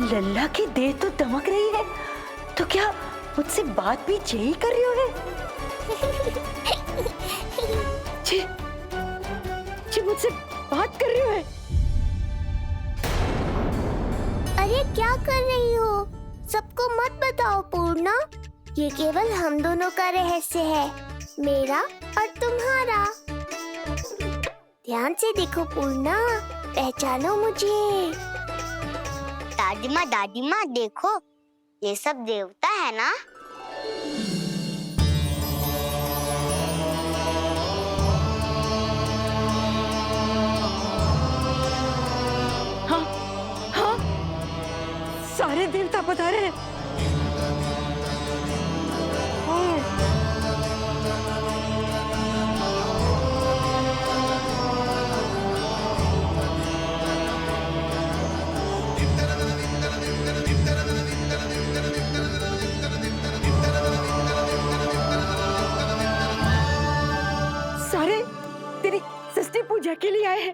लल्ला की देह तो दमक रही है, तो क्या मुझसे बात भी यही कर रही हो? जी, जी मुझसे बात कर रही हो? अरे क्या कर रही हो? सबको मत बताओ पूर्णा, ये केवल हम दोनों का रहस्य है, मेरा और तुम्हारा। ध्यान से देखो पूर्णा, पहचानो मुझे। दादी माँ देखो, ये सब देवता है ना? हाँ, हाँ, सारे देवता पधारे हैं। सारे तेरी षष्ठी पूजा के लिए आए हैं।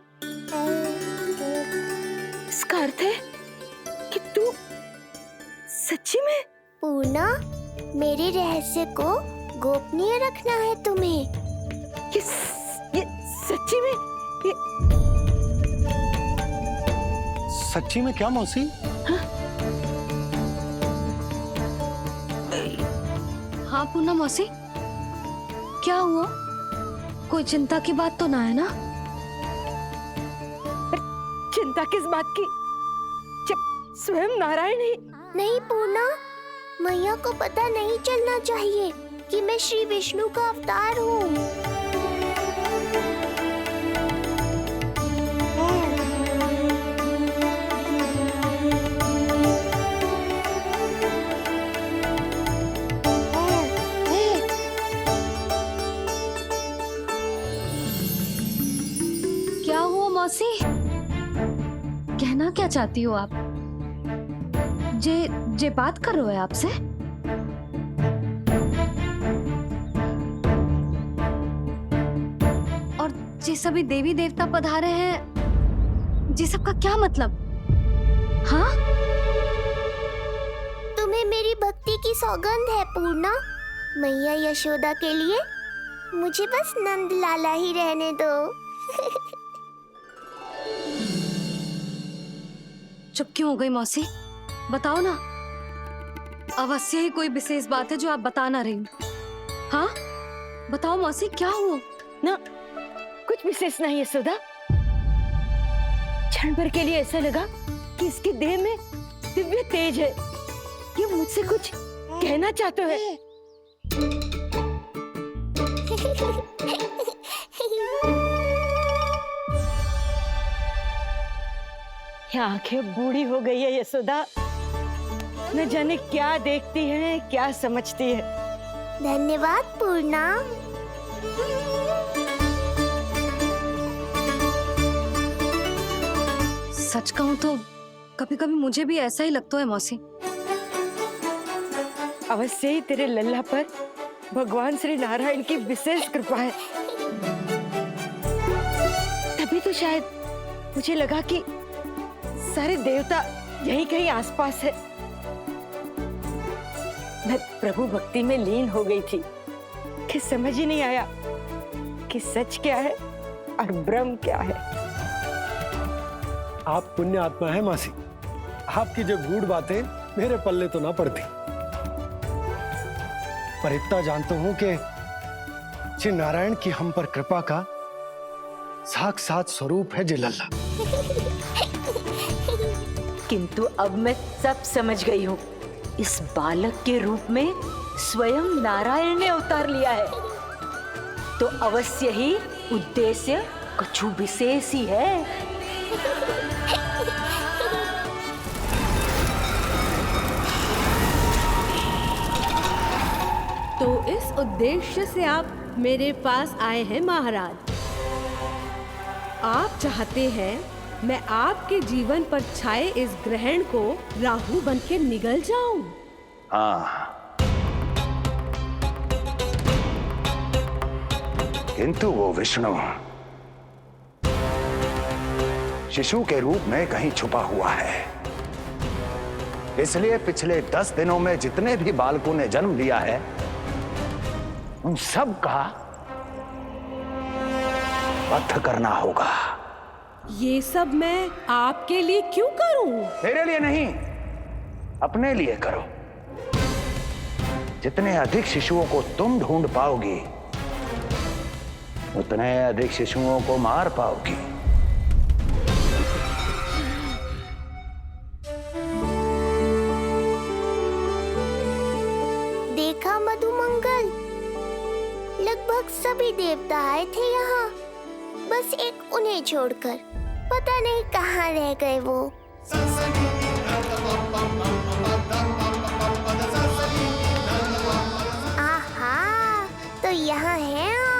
इसका अर्थ है कि तू सच्ची में? पूर्णा, मेरे रहस्य को गोपनीय रखना है तुम्हें। ये सच्ची में? सच्ची में क्या मौसी? हाँ पूर्णा मौसी, क्या हुआ? कोई चिंता की बात तो ना है ना? चिंता किस बात की, जब स्वयं नारायण ही। नहीं पूर्णा, मैया को पता नहीं चलना चाहिए कि मैं श्री विष्णु का अवतार हूँ। क्या हुआ मौसी? कहना क्या चाहती हो आप? जे बात कर रहे हो आपसे? और जे सभी देवी देवता पधारे हैं, जे सबका क्या मतलब? हाँ? तुम्हें मेरी भक्ति की सौगंध है पूर्णा। मैया यशोदा के लिए मुझे बस नंद लाला ही रहने दो। चुप क्यों हो गई मौसी? बताओ ना, अवश्य ही कोई विशेष बात है जो आप बता ना रही। हाँ बताओ मौसी, क्या हुआ? ना, कुछ विशेष नहीं है सुधा। क्षण भर के लिए ऐसा लगा कि इसके देह में दिव्य तेज है, ये मुझसे कुछ कहना चाहते हैं। ये आंखें बूढ़ी हो गई है यशोदा, न जाने क्या देखती है, क्या समझती है। धन्यवाद पूर्णा। सच कहूं तो कभी कभी मुझे भी ऐसा ही लगता है मौसी। अवश्य ही तेरे लल्ला पर भगवान श्री नारायण की विशेष कृपा है। तभी तो शायद मुझे लगा कि सारे देवता यहीं कहीं आसपास है। मैं प्रभु भक्ति में लीन हो गई थी कि समझ ही नहीं आया कि सच क्या है और भ्रम क्या है। आप पुण्य आत्मा है मासी, आपकी जो गूढ़ बातें मेरे पल्ले तो ना पड़ती, पर इतना जानता हूं कि श्री नारायण की हम पर कृपा का साक्षात स्वरूप है जी लल्ला। किंतु अब मैं सब समझ गई हूँ। इस बालक के रूप में स्वयं नारायण ने अवतार लिया है, तो अवश्य ही उद्देश्य कुछ विशेष ही है। तो इस उद्देश्य से आप मेरे पास आए हैं महाराज। आप चाहते हैं मैं आपके जीवन पर छाए इस ग्रहण को राहु बन के निगल जाऊं? हाँ, किंतु वो विष्णु शिशु के रूप में कहीं छुपा हुआ है। इसलिए पिछले 10 दिनों में जितने भी बालकों ने जन्म लिया है उन सब का वध करना होगा। ये सब मैं आपके लिए क्यों करूं? तेरे लिए नहीं, अपने लिए करो। जितने अधिक शिशुओं को तुम ढूंढ पाओगी उतने अधिक शिशुओं को मार पाओगी। देखा मधुमंगल, लगभग सभी देवता आए थे यहाँ, बस एक उन्हें छोड़कर। पता नहीं कहाँ रह गए वो। आहा, तो यहाँ हैं आप।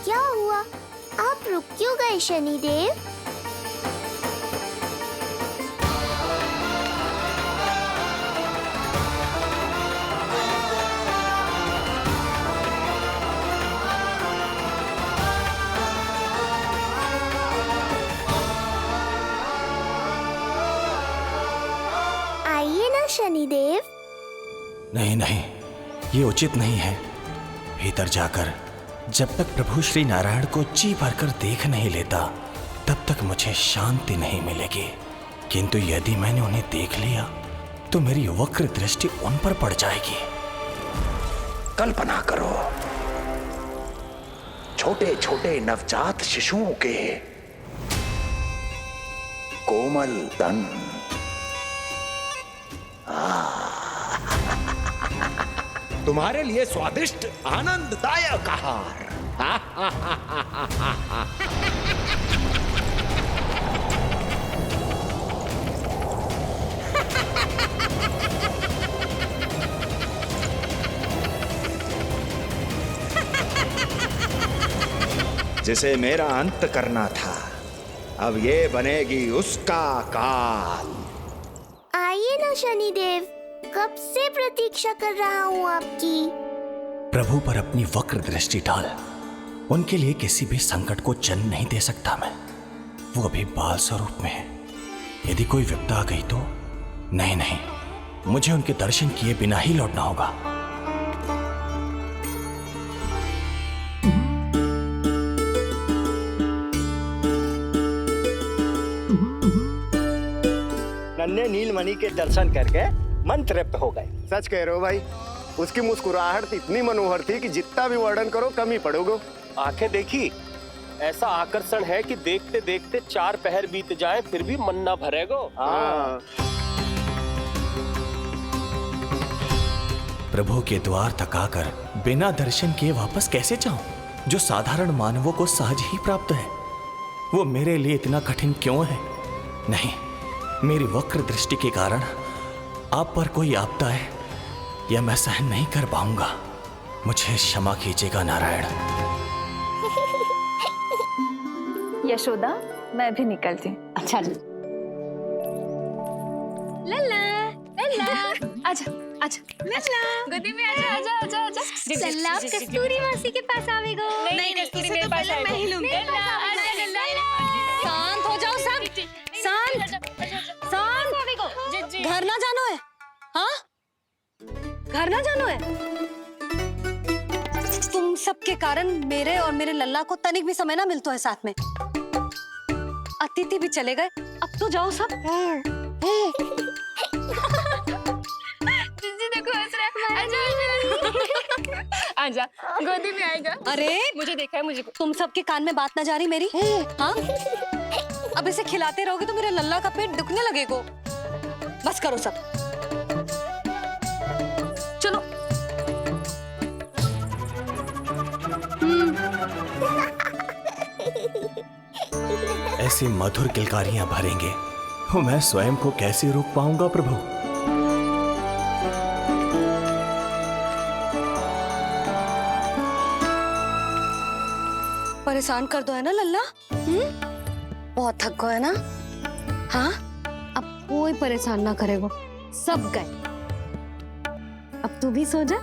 क्या हुआ? आप रुक क्यों गए शनिदेव? आइए ना शनिदेव। नहीं नहीं, ये उचित नहीं है। भीतर जाकर जब तक प्रभु श्री नारायण को जी भरकर देख नहीं लेता तब तक मुझे शांति नहीं मिलेगी। किंतु यदि मैंने उन्हें देख लिया तो मेरी वक्र दृष्टि उन पर पड़ जाएगी। कल्पना करो, छोटे छोटे नवजात शिशुओं के कोमल तन, तुम्हारे लिए स्वादिष्ट आनंददायक आहार। जिसे मेरा अंत करना था, अब ये बनेगी उसका काल। आइए ना शनिदेव, कब से प्रतीक्षा कर रहा हूँ आपकी। प्रभु पर अपनी वक्र दृष्टि डाल। उनके लिए किसी भी संकट को जन्म नहीं दे सकता मैं। वो अभी बाल स्वरूप में है। यदि कोई विपदा आ गई तो नहीं नहीं, मुझे उनके दर्शन किए बिना ही लौटना होगा। नन्हे नीलमणि के दर्शन करके मन तृप्त हो गए। सच कह रहे हो भाई, उसकी मुस्कुराहट इतनी मनोहर थी कि जितना भी वर्णन करो कम ही पड़ोगे। आंखें देखी, ऐसा आकर्षण है कि देखते देखते 4 पहर बीत जाए फिर भी मन ना भरेगो। हाँ। प्रभु के द्वार तक आकर बिना दर्शन किए वापस कैसे जाऊं, जो साधारण मानवों को सहज ही प्राप्त है। वो मेरे लिए इतना कठिन क्यों है? नहीं, मेरी वक्र दृष्टि के कारण आप पर कोई आपदा है या मैं सहन नहीं कर पाऊंगा। मुझे क्षमा कीजिएगा नारायण। यशोदा, मैं भी निकलती हूँ। अच्छा जी। लल्ला लल्ला, आजा आजा लल्ला, गोदी में आजा आजा आजा आजा। सलाम कस्तूरी मासी के पास आवेगो। नहीं कस्तूरी मेरे पास आएगा। मैं ही लूंगी। शांत हो जाओ सब, शांत शांत। घर ना जानो है? हाँ, घर ना जानो है? तुम सबके कारण मेरे और मेरे लल्ला को तनिक भी समय ना मिलता है साथ में। अतिथि भी चले गए, अब तो जाओ सब। जिजी देखो हंस रहा है। आजा आजा, गोदी में आएगा। अरे मुझे देखा है, मुझे तुम सबके कान में बात ना जा रही मेरी? हाँ, अब इसे खिलाते रहोगे तो मेरे लल्ला का पेट दुखने लगेगा। बस करो सब, चलो। ऐसी मधुर किलकारियां भरेंगे तो मैं स्वयं को कैसे रोक पाऊंगा प्रभु? परेशान कर दो है ना लल्ला? बहुत थक गए ना? हाँ, अब कोई परेशान ना करेगा, सब गए। अब तू भी सो जा।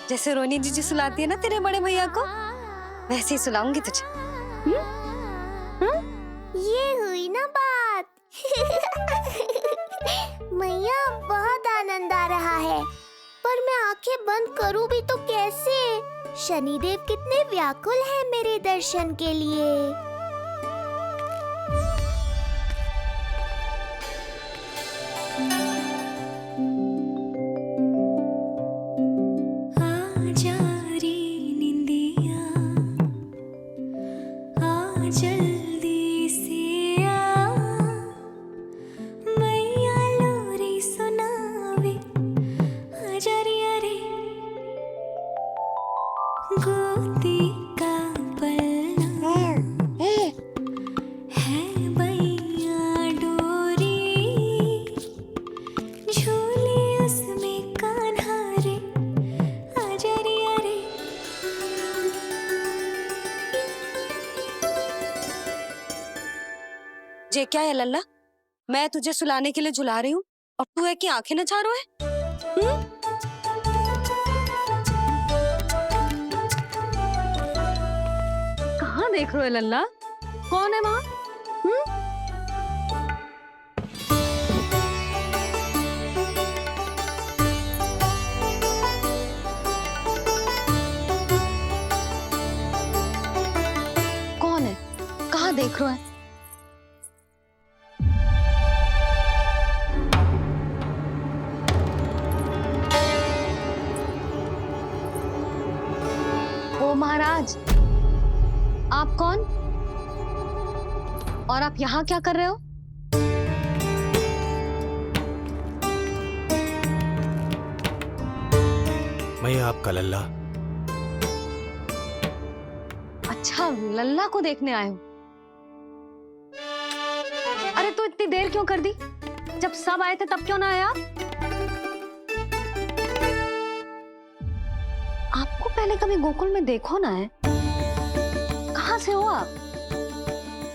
जैसे रोनी जीजी सुलाती है ना तेरे बड़े भैया को, वैसे ही सुलाऊंगी तुझे। ये हुई ना बात। मैया, बहुत आनंद आ रहा है, पर मैं आंखें बंद करूं भी तो कैसे? शनिदेव कितने व्याकुल हैं मेरे दर्शन के लिए। ये क्या है लल्ला? मैं तुझे सुलाने के लिए झुला रही हूँ और तू है कि आंखें नचा रहा है? कहाँ देख रहे हो लल्ला? कौन है वहाँ? कौन है? कहाँ देख रहे हो? महाराज, आप कौन और आप यहाँ क्या कर रहे हो? मैं आपका लल्ला। अच्छा, लल्ला को देखने आए हो? अरे तो इतनी देर क्यों कर दी? जब सब आए थे तब क्यों ना आए आप? आपको पहले कभी गोकुल में देखो ना है? कहाँ से हो आप?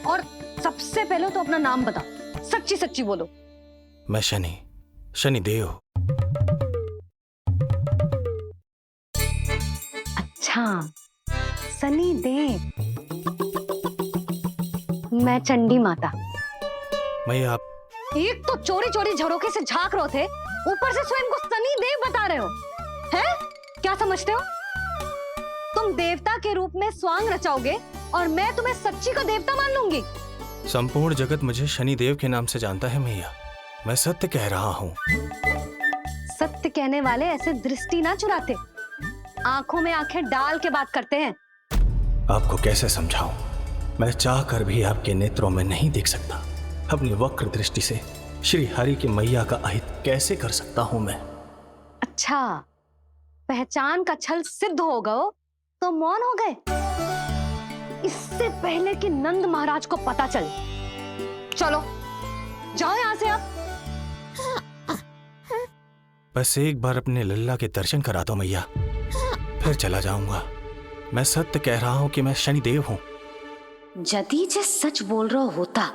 और सबसे पहले तो अपना नाम बता, सच्ची सच्ची बोलो। मैं शनिदेव। अच्छा, शनिदेव। मैं चंडी माता। मैं आप एक तो चोरी चोरी झरोखे से झांक रहे थे, ऊपर से स्वयं को शनिदेव बता रहे हो, हैं? क्या समझते हो? तुम देवता के रूप में स्वांग रचाओगे और मैं तुम्हें सच्ची का देवता मान लूंगी। संपूर्ण जगत मुझे शनिदेव के नाम से जानता है मैया। मैं सत्य कह रहा हूँ। सत्य कहने वाले ऐसे दृष्टि ना चुराते, आंखों में आंखें डाल के बात करते हैं। आपको कैसे समझाऊं? मैं चाह कर भी आपके नेत्रों में नहीं देख सकता। अपनी वक्र दृष्टि से श्री हरि की मैया का अहित कैसे कर सकता हूं मैं? अच्छा, पहचान का छल सिद्ध हो गया तो मौन हो गए? इससे पहले कि नंद महाराज को पता चले। चलो जाओ यहां से आप। बस एक बार अपने लल्ला के दर्शन करा दो मैया, फिर चला जाऊंगा। मैं सत्य कह रहा हूं कि मैं शनिदेव हूं। यदि जे सच बोल रहा होता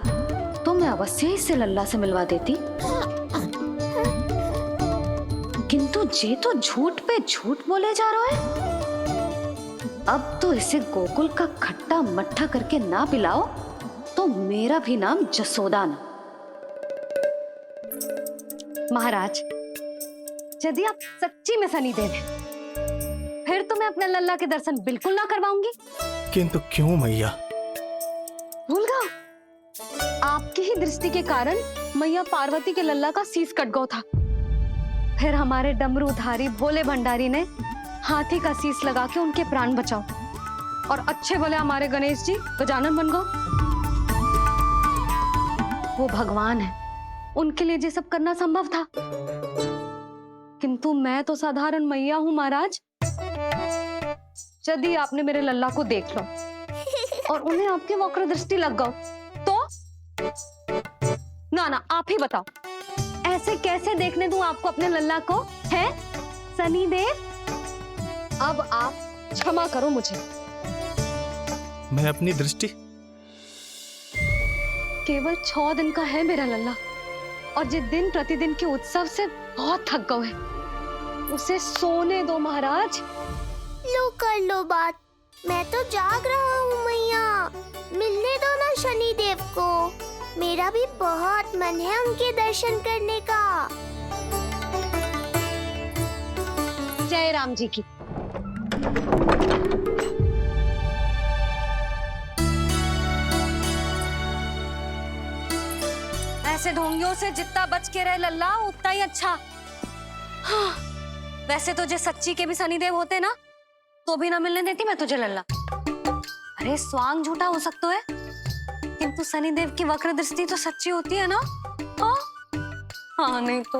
तो मैं अवश्य इसे लल्ला से मिलवा देती, किंतु जे तो झूठ पे झूठ बोले जा रहा है। अब तो इसे गोकुल का खट्टा मट्ठा करके ना पिलाओ तो मेरा भी नाम जसोदा ना। महाराज, यदि आप सच्ची में शनिदेव हैं, फिर तो मैं अपने लल्ला के दर्शन बिल्कुल ना करवाऊंगी। किंतु क्यों मैया? भूल गए? आपकी ही दृष्टि के कारण मैया पार्वती के लल्ला का शीश कट गया था। फिर हमारे डमरूधारी भोले भंडारी ने हाथी का शीश लगा के उनके प्राण बचाओ, और अच्छे भले हमारे गणेश जी गजानन बन गए। वो भगवान है, उनके लिए ये सब करना संभव था, किंतु मैं तो साधारण मैया हूं महाराज। यदि आपने मेरे लल्ला को देख लो और उन्हें आपकी वक्र दृष्टि लग गई तो? ना ना, आप ही बताओ, ऐसे कैसे देखने दूं आपको अपने लल्ला को, है सनी देव? अब आप क्षमा करो मुझे। मैं अपनी दृष्टि केवल 6 दिन का है मेरा लल्ला, और जिस दिन प्रतिदिन के उत्सव से बहुत थक गए, उसे सोने दो महाराज। लो कर लो बात, मैं तो जाग रहा हूँ मैया। मिलने दो ना शनि देव को, मेरा भी बहुत मन है उनके दर्शन करने का। जय राम जी की। ऐसे ढोंगियों से जितना बच के रहे लल्ला उतना ही अच्छा। हाँ, वैसे तुझे सच्ची के भी शनिदेव होते ना तो भी ना मिलने देती मैं तुझे लल्ला। अरे स्वांग झूठा हो सकता है, किंतु शनिदेव की वक्र दृष्टि तो सच्ची होती है ना। हाँ हाँ, नहीं तो।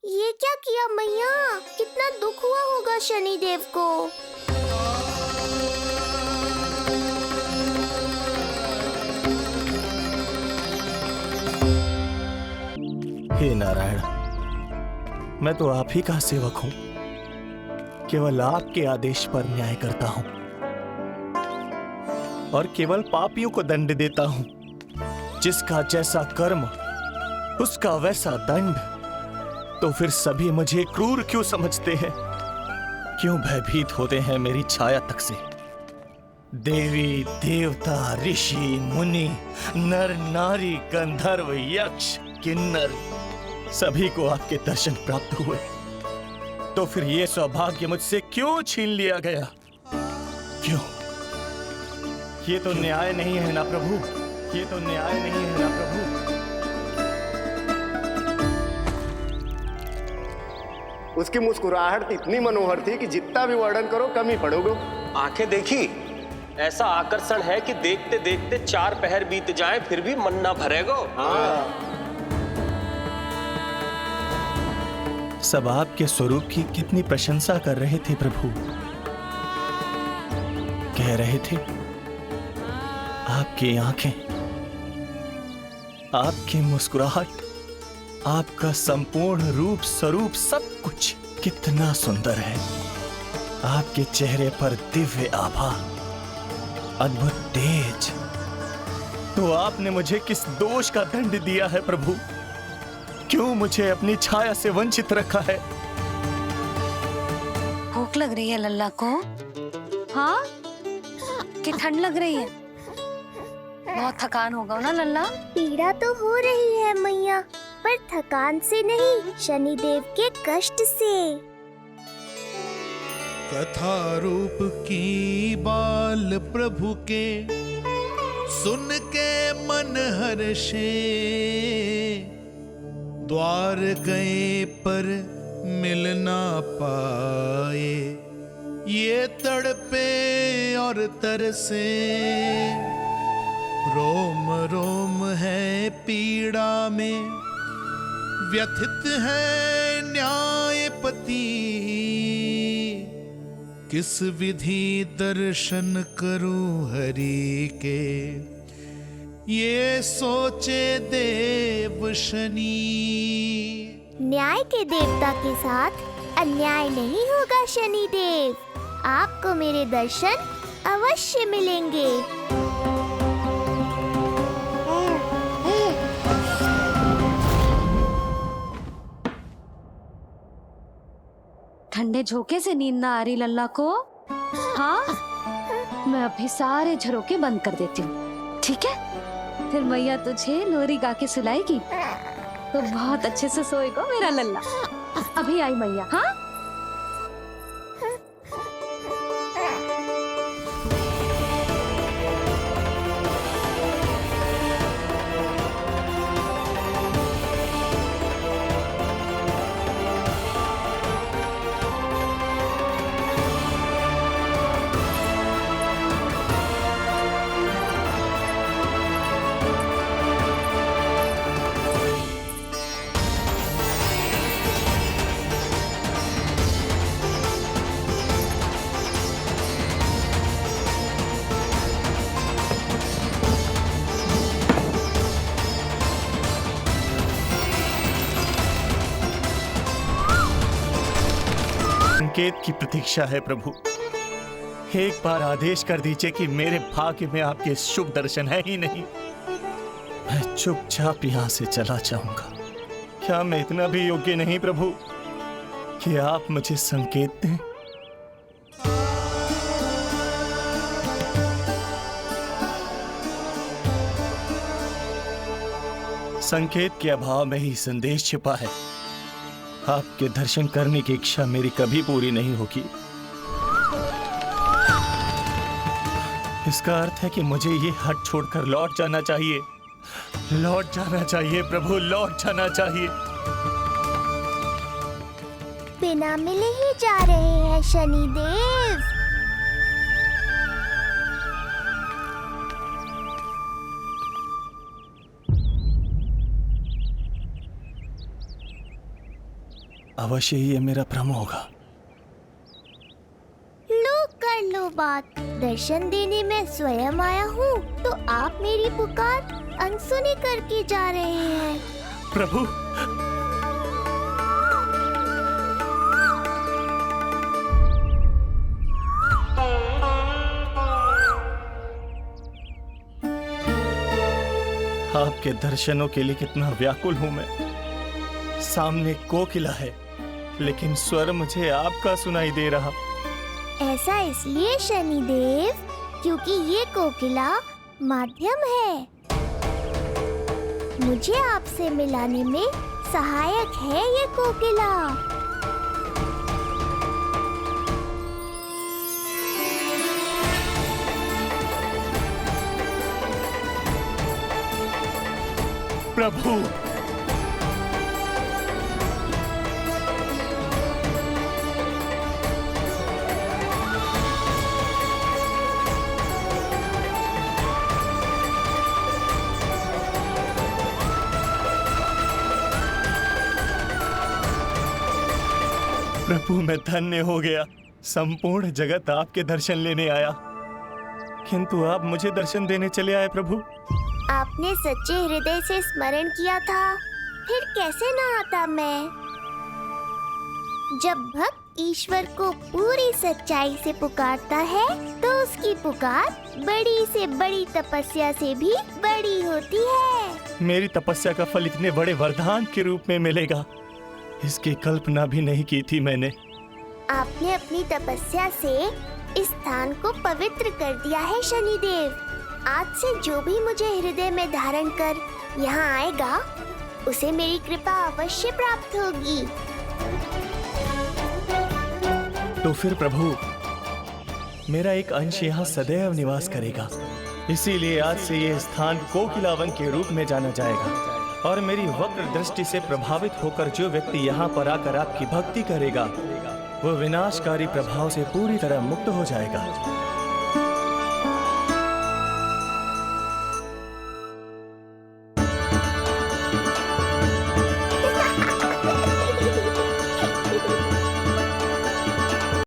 ये क्या किया मैया, कितना दुख हुआ होगा शनि देव को। हे नारायण, मैं तो आप ही का सेवक हूं, केवल आपके आदेश पर न्याय करता हूं और केवल पापियों को दंड देता हूं। जिसका जैसा कर्म उसका वैसा दंड। तो फिर सभी मुझे क्रूर क्यों समझते हैं? क्यों भयभीत होते हैं मेरी छाया तक से? देवी देवता ऋषि मुनि नर नारी गंधर्व यक्ष किन्नर सभी को आपके दर्शन प्राप्त हुए, तो फिर ये सौभाग्य मुझसे क्यों छीन लिया गया? क्यों? ये तो न्याय नहीं है ना प्रभु, ये तो न्याय नहीं है ना प्रभु। उसकी मुस्कुराहट इतनी मनोहर थी कि जितना भी वर्णन करो कम ही पड़ोगे। आंखें देखी, ऐसा आकर्षण है कि देखते देखते 4 पहर बीत जाएं फिर भी मन ना भरेगो। हाँ। सब आपके स्वरूप की कितनी प्रशंसा कर रहे थे प्रभु। कह रहे थे आपकी आंखें, आपकी मुस्कुराहट, आपका संपूर्ण रूप स्वरूप सब कुछ कितना सुंदर है। आपके चेहरे पर दिव्य आभा, अद्भुत तेज। तो आपने मुझे किस दोष का दंड दिया है प्रभु? क्यों मुझे अपनी छाया से वंचित रखा है? भूख लग रही है लल्ला को? हाँ, कि ठंड लग रही है? बहुत थकान होगा ना लल्ला? पीड़ा तो हो रही है मैया, पर थकान से नहीं, शनि देव के कष्ट से। कथा रूप की बाल प्रभु के सुन के मन हर्षे, द्वार गए पर मिल ना पाए, ये तड़पे और तरसे, रोम रोम है पीड़ा में, व्यथित है न्यायपति, किस विधि दर्शन करूं हरि के, ये सोचे देव शनि। न्याय के देवता के साथ अन्याय नहीं होगा शनि देव, आपको मेरे दर्शन अवश्य मिलेंगे। ठंडे झोंके से नींद ना आ रही लल्ला को? हाँ, मैं अभी सारे झरोके बंद कर देती हूँ, ठीक है? फिर मैया तुझे लोरी गा के सुलाएगी तो बहुत अच्छे से सोएगा मेरा लल्ला। अभी आई मैया। हाँ, संकेत की प्रतीक्षा है प्रभु। एक बार आदेश कर दीजिए कि मेरे भाग्य में आपके शुभ दर्शन है ही नहीं, मैं चुपचाप यहां से चला जाऊंगा। क्या मैं इतना भी योग्य नहीं प्रभु कि आप मुझे संकेत दें? संकेत के अभाव में ही संदेश छिपा है। आपके दर्शन करने की इच्छा मेरी कभी पूरी नहीं होगी। इसका अर्थ है कि मुझे ये हट छोड़कर लौट जाना चाहिए। लौट जाना चाहिए प्रभु, लौट जाना चाहिए। बिना मिले ही जा रहे हैं शनिदेव। अवश्य ही ये मेरा भ्रम होगा। लो कर लो बात। दर्शन देने मैं स्वयं आया हूँ तो आप मेरी पुकार अनसुनी करके जा रहे हैं। प्रभु, आपके दर्शनों के लिए कितना व्याकुल हूं मैं। सामने कोकिला है लेकिन स्वर मुझे आपका सुनाई दे रहा। ऐसा इसलिए शनिदेव क्योंकि ये कोकिला माध्यम है। मुझे आपसे मिलाने में सहायक है ये कोकिला। प्रभु, प्रभु मैं धन्य हो गया। संपूर्ण जगत आपके दर्शन लेने आया, किंतु आप मुझे दर्शन देने चले आए प्रभु। आपने सच्चे हृदय से स्मरण किया था, फिर कैसे ना आता मैं। जब भक्त ईश्वर को पूरी सच्चाई से पुकारता है तो उसकी पुकार बड़ी से बड़ी तपस्या से भी बड़ी होती है। मेरी तपस्या का फल इतने बड़े वरदान के रूप में मिलेगा, इसकी कल्पना भी नहीं की थी मैंने। आपने अपनी तपस्या से इस स्थान को पवित्र कर दिया है शनिदेव। आज से जो भी मुझे हृदय में धारण कर यहाँ आएगा उसे मेरी कृपा अवश्य प्राप्त होगी। तो फिर प्रभु, मेरा एक अंश यहाँ सदैव निवास करेगा। इसीलिए आज से ये स्थान कोकिलावन के रूप में जाना जाएगा और मेरी वक्र दृष्टि से प्रभावित होकर जो व्यक्ति यहाँ पर आकर आपकी भक्ति करेगा वो विनाशकारी प्रभाव से पूरी तरह मुक्त हो जाएगा।